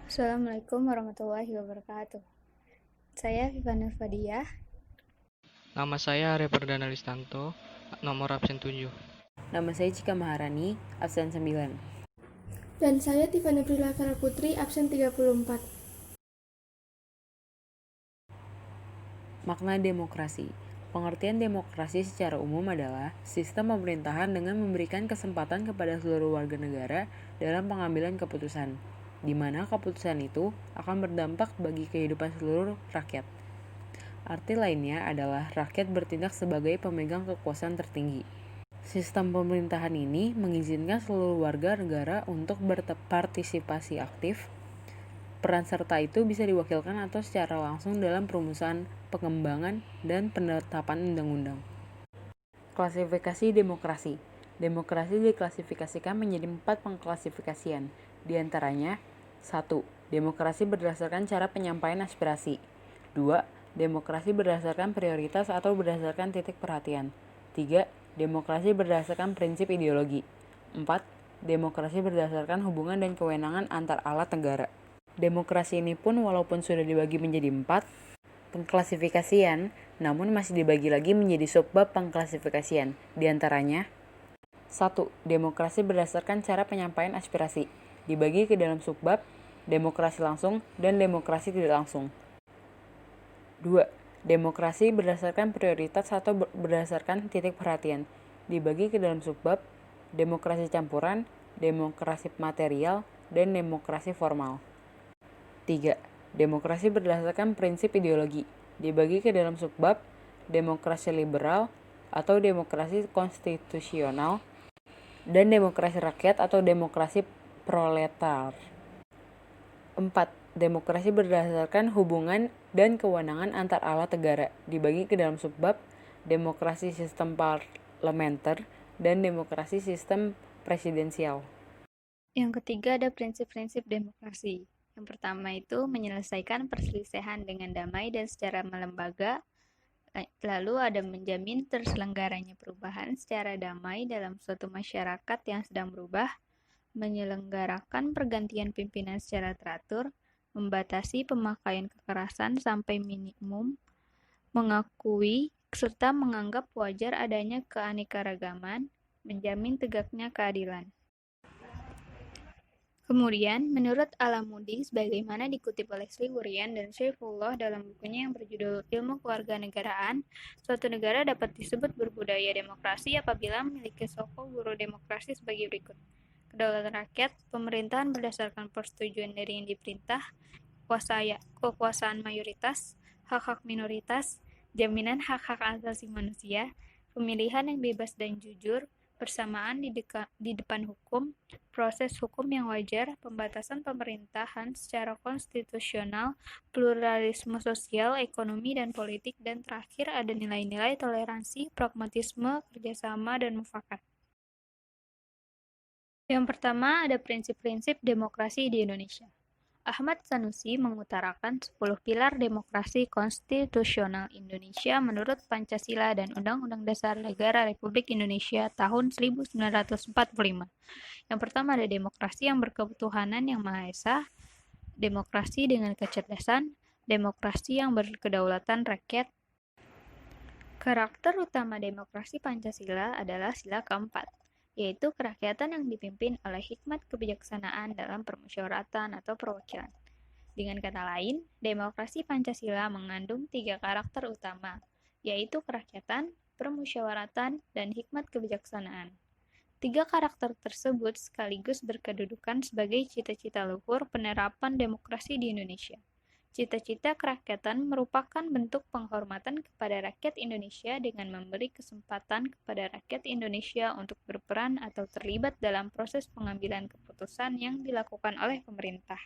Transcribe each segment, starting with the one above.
Assalamualaikum warahmatullahi wabarakatuh. Saya Viva Nurfadiah. Nama saya Arya Perdana Listanto, nomor absen 7. Nama saya Cika Maharani, absen 9. Dan saya Tiffany Prilakara Putri, absen 34. Makna demokrasi. Pengertian demokrasi secara umum adalah sistem pemerintahan dengan memberikan kesempatan kepada seluruh warga negara dalam pengambilan keputusan, di mana keputusan itu akan berdampak bagi kehidupan seluruh rakyat. Arti lainnya adalah rakyat bertindak sebagai pemegang kekuasaan tertinggi. Sistem pemerintahan ini mengizinkan seluruh warga negara untuk berpartisipasi aktif. Peran serta itu bisa diwakilkan atau secara langsung dalam perumusan, pengembangan, dan penetapan undang-undang. Klasifikasi demokrasi. Demokrasi diklasifikasikan menjadi 4 pengklasifikasian. Di antaranya, 1. Demokrasi berdasarkan cara penyampaian aspirasi. 2. Demokrasi berdasarkan prioritas atau berdasarkan titik perhatian. 3. Demokrasi berdasarkan prinsip ideologi. 4. Demokrasi berdasarkan hubungan dan kewenangan antar alat negara. Demokrasi ini pun walaupun sudah dibagi menjadi 4 pengklasifikasian, namun masih dibagi lagi menjadi subbab pengklasifikasian. Di antaranya, 1. Demokrasi berdasarkan cara penyampaian aspirasi. Dibagi ke dalam subbab demokrasi langsung dan demokrasi tidak langsung. 2. Demokrasi berdasarkan prioritas atau berdasarkan titik perhatian. Dibagi ke dalam subbab demokrasi campuran, demokrasi material, dan demokrasi formal. 3. Demokrasi berdasarkan prinsip ideologi. Dibagi ke dalam subbab demokrasi liberal atau demokrasi konstitusional dan demokrasi rakyat atau demokrasi proletar. 4. Demokrasi berdasarkan hubungan dan kewenangan antar alat negara. Dibagi ke dalam subbab demokrasi sistem parlementer dan demokrasi sistem presidensial. Yang ketiga ada prinsip-prinsip demokrasi. Yang pertama itu menyelesaikan perselisihan dengan damai dan secara melembaga. Lalu ada menjamin terselenggaranya perubahan secara damai dalam suatu masyarakat yang sedang berubah, menyelenggarakan pergantian pimpinan secara teratur, membatasi pemakaian kekerasan sampai minimum, mengakui serta menganggap wajar adanya keanekaragaman, menjamin tegaknya keadilan. Kemudian, menurut Alamuddin, sebagaimana dikutip oleh Sri Wurian dan Syaifullah dalam bukunya yang berjudul Ilmu Kewarganegaraan, suatu negara dapat disebut berbudaya demokrasi apabila memiliki soko guru demokrasi sebagai berikut. Kedaulatan rakyat, pemerintahan berdasarkan persetujuan dari yang diperintah, kekuasaan mayoritas, hak-hak minoritas, jaminan hak-hak asasi manusia, pemilihan yang bebas dan jujur, bersamaan di depan hukum, proses hukum yang wajar, pembatasan pemerintahan secara konstitusional, pluralisme sosial, ekonomi, dan politik, dan terakhir ada nilai-nilai toleransi, pragmatisme, kerjasama, dan mufakat. Yang pertama ada prinsip-prinsip demokrasi di Indonesia. Ahmad Sanusi mengutarakan 10 pilar demokrasi konstitusional Indonesia menurut Pancasila dan Undang-Undang Dasar Negara Republik Indonesia tahun 1945. Yang pertama ada demokrasi yang berketuhanan yang Maha Esa, demokrasi dengan kecerdasan, demokrasi yang berkedaulatan rakyat. Karakter utama demokrasi Pancasila adalah sila keempat, yaitu kerakyatan yang dipimpin oleh hikmat kebijaksanaan dalam permusyawaratan atau perwakilan. Dengan kata lain, demokrasi Pancasila mengandung 3 karakter utama, yaitu kerakyatan, permusyawaratan, dan hikmat kebijaksanaan. 3 karakter tersebut sekaligus berkedudukan sebagai cita-cita luhur penerapan demokrasi di Indonesia. Cita-cita kerakyatan merupakan bentuk penghormatan kepada rakyat Indonesia dengan memberi kesempatan kepada rakyat Indonesia untuk berperan atau terlibat dalam proses pengambilan keputusan yang dilakukan oleh pemerintah.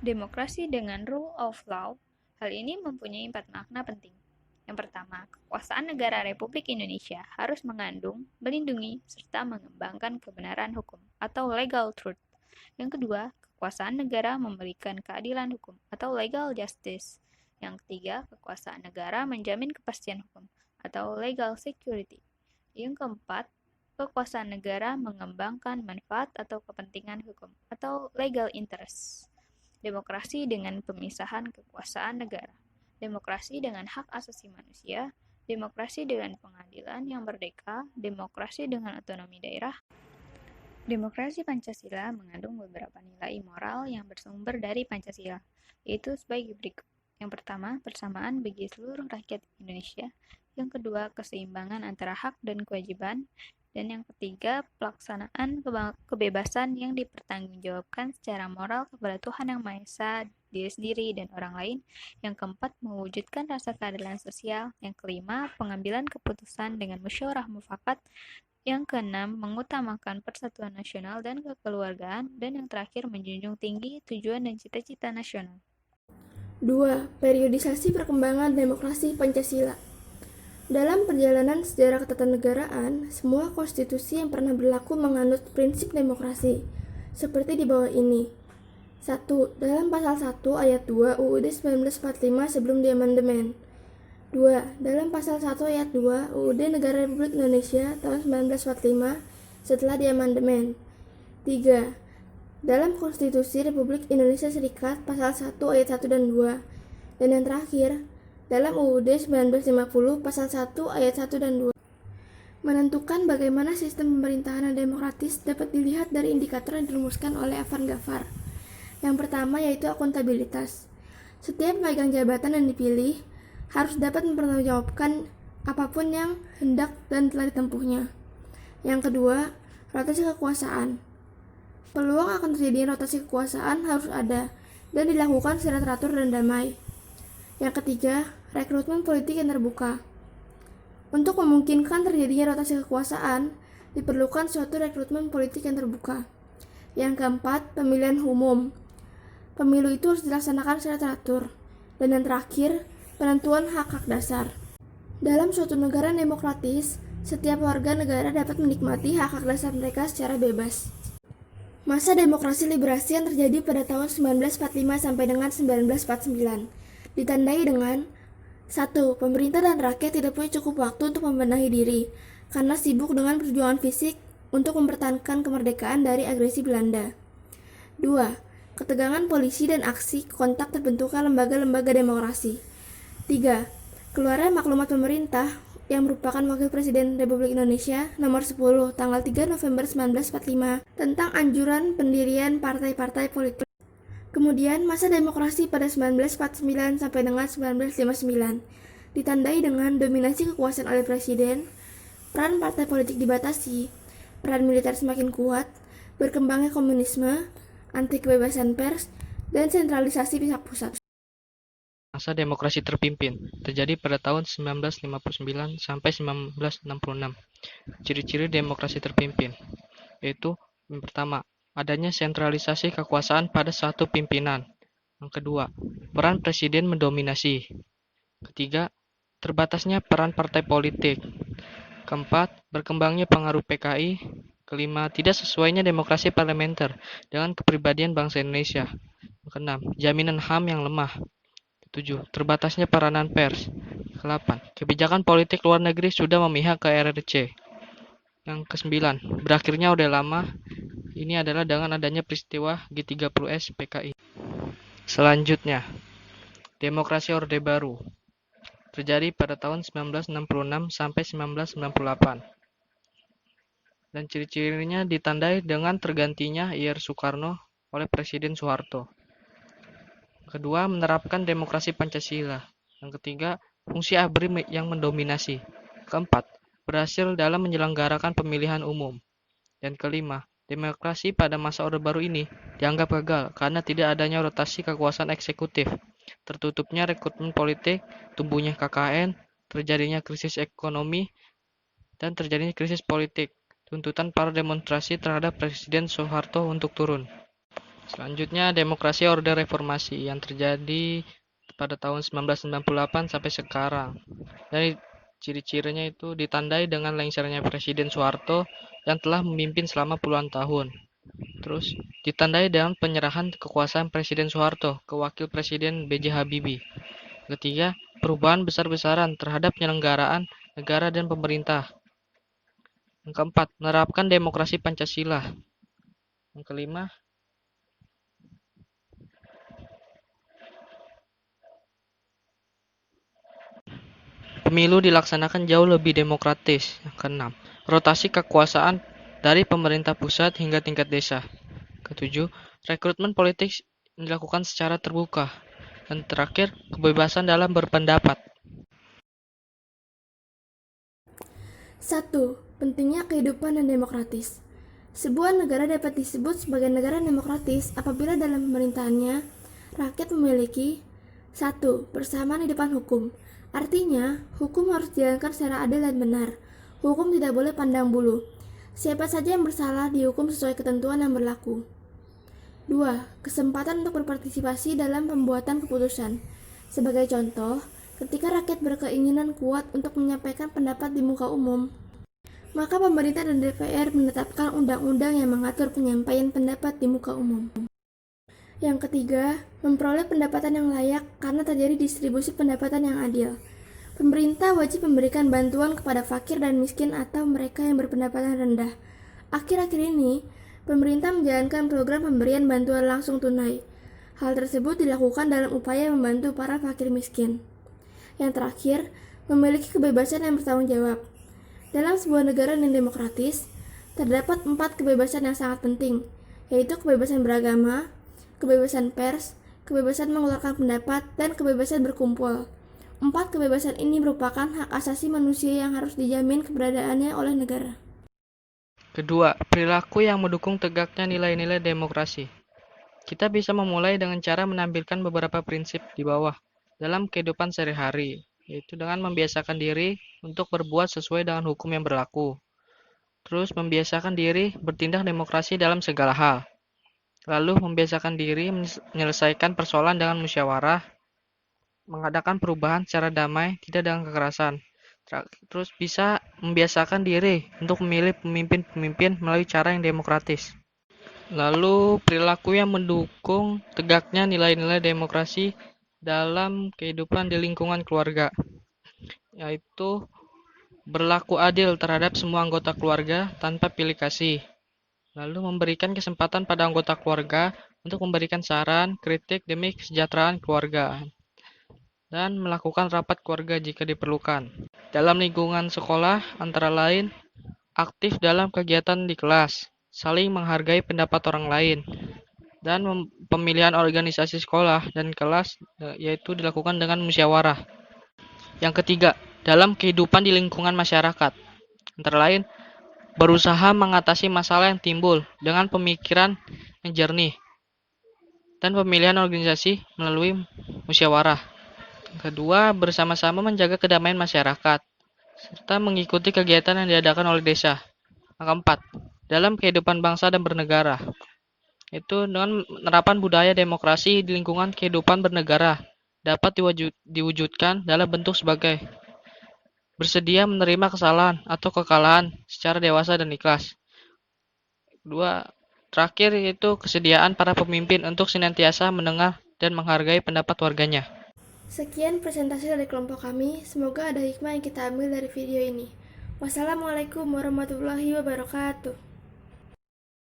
Demokrasi dengan rule of law, hal ini mempunyai 4 makna penting. Yang pertama, kekuasaan negara Republik Indonesia harus mengandung, melindungi, serta mengembangkan kebenaran hukum atau legal truth. Yang kedua, kekuasaan negara memberikan keadilan hukum atau legal justice. Yang ketiga, kekuasaan negara menjamin kepastian hukum atau legal security. Yang keempat, kekuasaan negara mengembangkan manfaat atau kepentingan hukum atau legal interest. demokrasi dengan pemisahan kekuasaan negara, demokrasi dengan hak asasi manusia, demokrasi dengan pengadilan yang merdeka, demokrasi dengan otonomi daerah. Demokrasi Pancasila mengandung beberapa nilai moral yang bersumber dari Pancasila, yaitu sebagai berikut. Yang pertama, persamaan bagi seluruh rakyat Indonesia. Yang kedua, keseimbangan antara hak dan kewajiban. Dan yang ketiga, pelaksanaan kebebasan yang dipertanggungjawabkan secara moral kepada Tuhan Yang Maha Esa, diri sendiri, dan orang lain. Yang keempat, mewujudkan rasa keadilan sosial. Yang kelima, pengambilan keputusan dengan musyawarah mufakat. Yang keenam, mengutamakan persatuan nasional dan kekeluargaan. Dan yang terakhir, menjunjung tinggi tujuan dan cita-cita nasional. 2. Periodisasi perkembangan demokrasi Pancasila. Dalam perjalanan sejarah ketatanegaraan, semua konstitusi yang pernah berlaku menganut prinsip demokrasi, seperti di bawah ini. 1. Dalam pasal 1 ayat 2 UUD 1945 sebelum diamandemen. 2. Dalam pasal 1 ayat 2 UUD Negara Republik Indonesia tahun 1945 setelah diamandemen. 3. Dalam Konstitusi Republik Indonesia Serikat pasal 1 ayat 1 dan 2. Dan yang terakhir, dalam UUD 1950 pasal 1 ayat 1 dan 2. Menentukan bagaimana sistem pemerintahan yang demokratis dapat dilihat dari indikator yang dirumuskan oleh Evan Gafar. Yang pertama yaitu akuntabilitas. Setiap pemegang jabatan yang dipilih harus dapat mempertanggungjawabkan apapun yang hendak dan telah ditempuhnya. Yang kedua, rotasi kekuasaan. Peluang akan terjadinya rotasi kekuasaan harus ada dan dilakukan secara teratur dan damai. Yang ketiga, rekrutmen politik yang terbuka. Untuk memungkinkan terjadinya rotasi kekuasaan, diperlukan suatu rekrutmen politik yang terbuka. Yang keempat, pemilihan umum. Pemilu itu harus dilaksanakan secara teratur. Dan yang terakhir, penentuan hak-hak dasar. Dalam suatu negara demokratis, setiap warga negara dapat menikmati hak-hak dasar mereka secara bebas. Masa demokrasi liberasi yang terjadi pada tahun 1945 sampai dengan 1949 ditandai dengan 1. Pemerintah dan rakyat tidak punya cukup waktu untuk membenahi diri karena sibuk dengan perjuangan fisik untuk mempertahankan kemerdekaan dari agresi Belanda. 2. Ketegangan polisi dan aksi kontak terbentuknya lembaga-lembaga demokrasi. 3. Keluarnya maklumat pemerintah yang merupakan Wakil Presiden Republik Indonesia nomor 10 tanggal 3 November 1945 tentang anjuran pendirian partai-partai politik. Kemudian masa demokrasi pada 1949 sampai dengan 1959 ditandai dengan dominasi kekuasaan oleh presiden, peran partai politik dibatasi, peran militer semakin kuat, berkembangnya komunisme, anti kebebasan pers, dan sentralisasi pihak pusat. Masa demokrasi terpimpin terjadi pada tahun 1959 sampai 1966. Ciri-ciri demokrasi terpimpin yaitu yang pertama, adanya sentralisasi kekuasaan pada satu pimpinan. Yang kedua, peran presiden mendominasi. Ketiga, terbatasnya peran partai politik. Keempat, berkembangnya pengaruh PKI. Kelima, tidak sesuainya demokrasi parlementer dengan kepribadian bangsa Indonesia. Keenam, jaminan HAM yang lemah. Ketujuh, terbatasnya peranan pers. Kedelapan, kebijakan politik luar negeri sudah memihak ke RRC. Yang kesembilan, berakhirnya Orde Lama. Ini adalah dengan adanya peristiwa G30S PKI. Selanjutnya, demokrasi Orde Baru terjadi pada tahun 1966 sampai 1998. Dan ciri-cirinya ditandai dengan tergantinya Ir Soekarno oleh Presiden Soeharto. Kedua, menerapkan demokrasi Pancasila. Yang ketiga, fungsi ABRI yang mendominasi. Keempat, berhasil dalam menyelenggarakan pemilihan umum. Dan kelima, demokrasi pada masa Orde Baru ini dianggap gagal karena tidak adanya rotasi kekuasaan eksekutif, tertutupnya rekrutmen politik, tumbuhnya KKN, terjadinya krisis ekonomi, dan terjadinya krisis politik, tuntutan para demonstrasi terhadap Presiden Soeharto untuk turun. Selanjutnya, demokrasi Orde Reformasi yang terjadi pada tahun 1998 sampai sekarang. Dari ciri-cirinya itu ditandai dengan lengsernya Presiden Soeharto yang telah memimpin selama puluhan tahun. Terus ditandai dengan penyerahan kekuasaan Presiden Soeharto ke Wakil Presiden B.J. Habibie. Ketiga, perubahan besar-besaran terhadap penyelenggaraan negara dan pemerintah. Yang keempat, menerapkan demokrasi Pancasila. Yang kelima, Pemilu dilaksanakan jauh lebih demokratis. Yang keenam, rotasi kekuasaan dari pemerintah pusat hingga tingkat desa. Ketujuh, rekrutmen politik dilakukan secara terbuka. Dan terakhir, kebebasan dalam berpendapat. 1. Pentingnya kehidupan dan demokratis. Sebuah negara dapat disebut sebagai negara demokratis apabila dalam pemerintahannya, rakyat memiliki 1. Persamaan di depan hukum. Artinya, hukum harus dijalankan secara adil dan benar. Hukum tidak boleh pandang bulu. Siapa saja yang bersalah dihukum sesuai ketentuan yang berlaku. 2. Kesempatan untuk berpartisipasi dalam pembuatan keputusan. Sebagai contoh, ketika rakyat berkeinginan kuat untuk menyampaikan pendapat di muka umum, maka pemerintah dan DPR menetapkan undang-undang yang mengatur penyampaian pendapat di muka umum. Yang ketiga, memperoleh pendapatan yang layak karena terjadi distribusi pendapatan yang adil. Pemerintah wajib memberikan bantuan kepada fakir dan miskin atau mereka yang berpendapatan rendah. Akhir-akhir ini, pemerintah menjalankan program pemberian bantuan langsung tunai. Hal tersebut dilakukan dalam upaya membantu para fakir miskin. Yang terakhir, memiliki kebebasan yang bertanggung jawab. Dalam sebuah negara yang demokratis, terdapat 4 kebebasan yang sangat penting, yaitu kebebasan beragama, kebebasan pers, kebebasan mengeluarkan pendapat, dan kebebasan berkumpul. 4 kebebasan ini merupakan hak asasi manusia yang harus dijamin keberadaannya oleh negara. Kedua, perilaku yang mendukung tegaknya nilai-nilai demokrasi. Kita bisa memulai dengan cara menampilkan beberapa prinsip di bawah dalam kehidupan sehari-hari, yaitu dengan membiasakan diri untuk berbuat sesuai dengan hukum yang berlaku. Terus membiasakan diri bertindak demokrasi dalam segala hal. Lalu membiasakan diri menyelesaikan persoalan dengan musyawarah, mengadakan perubahan secara damai, tidak dengan kekerasan. Terus bisa membiasakan diri untuk memilih pemimpin-pemimpin melalui cara yang demokratis. Lalu perilaku yang mendukung tegaknya nilai-nilai demokrasi dalam kehidupan di lingkungan keluarga, yaitu berlaku adil terhadap semua anggota keluarga tanpa pilih kasih. Lalu memberikan kesempatan pada anggota keluarga untuk memberikan saran, kritik demi kesejahteraan keluarga. Dan melakukan rapat keluarga jika diperlukan. Dalam lingkungan sekolah, antara lain, aktif dalam kegiatan di kelas, saling menghargai pendapat orang lain, dan pemilihan organisasi sekolah dan kelas yaitu dilakukan dengan musyawarah. Yang ketiga, dalam kehidupan di lingkungan masyarakat, antara lain, berusaha mengatasi masalah yang timbul dengan pemikiran yang jernih dan pemilihan organisasi melalui musyawarah. Kedua, bersama-sama menjaga kedamaian masyarakat serta mengikuti kegiatan yang diadakan oleh desa. Yang keempat, dalam kehidupan bangsa dan bernegara, itu dengan penerapan budaya demokrasi di lingkungan kehidupan bernegara dapat diwujudkan dalam bentuk sebagai bersedia menerima kesalahan atau kekalahan secara dewasa dan ikhlas. Kedua, terakhir yaitu kesediaan para pemimpin untuk senantiasa mendengar dan menghargai pendapat warganya. Sekian presentasi dari kelompok kami, semoga ada hikmah yang kita ambil dari video ini. Wassalamualaikum warahmatullahi wabarakatuh.